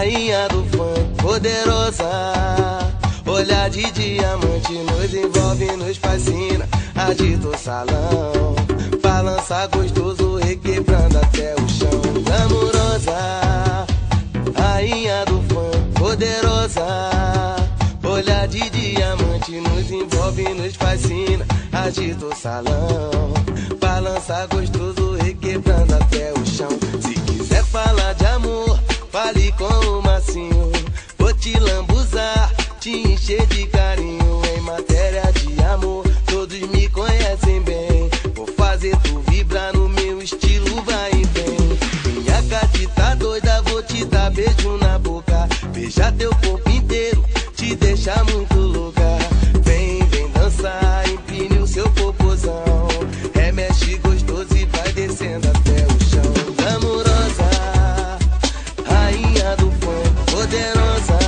rainha do funk, poderosa. Olhar de diamante nos envolve, nos fascina. Agita o salão, balança gostoso, requebrando até o chão. Glamurosa, rainha do funk, poderosa. Olhar de diamante nos envolve, nos fascina. Agita o salão, balança gostoso, requebrando até o chão. Se quiser falar de amor, fale com o Massinho. Vou te lambuzar, te encher de carinho. Em matéria de amor, todos me conhecem bem. Vou fazer tu vibrar no meu estilo, vai e vem. Minha gata tá doida, vou te dar beijo na boca. Beijar teu corpo inteiro, te deixar muito louca. Vem, vem dançar, empine o seu popozão. Remexe gostoso e vai descendo até o chão. Glamurosa, rainha do funk, poderosa.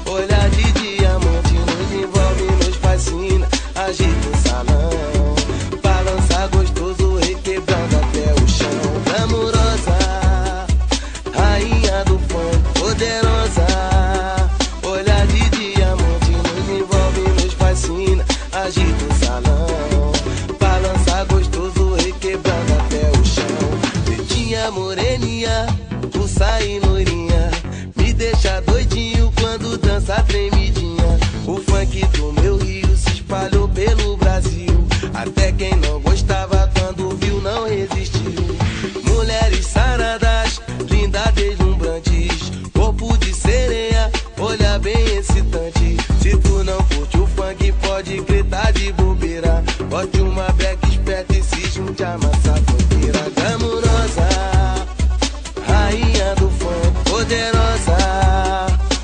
Olhar de diamante nos envolve, nos fascina. Agita o salão, balança gostoso, requebrando até o chão. Glamurosa, rainha do funk, poderosa. Olhar de diamante nos envolve, nos fascina. Agita o salão, balança gostoso, requebrando até o chão. Pretinha, moreninha, pulsa e loirinha, me deixa doidinho quando dança tremidinha. O funk do meu Rio se espalhou pelo Brasil. Até quem não gostava quando viu não resistiu. Mulheres saradas, lindas deslumbrantes, corpo de sereia, olha bem excitante. Se tu não curte o funk, pode gritar de bobeira. Bote uma beca esperta e se junte a massa funkeira. Glamurosa, rainha do funk, poderosa.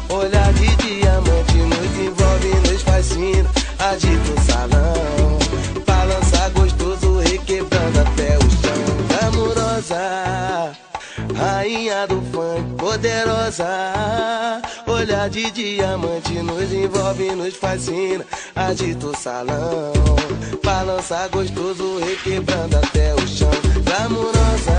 Olhar de diamante nos envolve, nos fascina. Agita o salão, balança gostoso, requebrando até o chão. Glamurosa, rainha do funk, poderosa. Olhar de diamante nos envolve, nos fascina. Agita o salão, balança gostoso, requebrando até o chão. Glamurosa,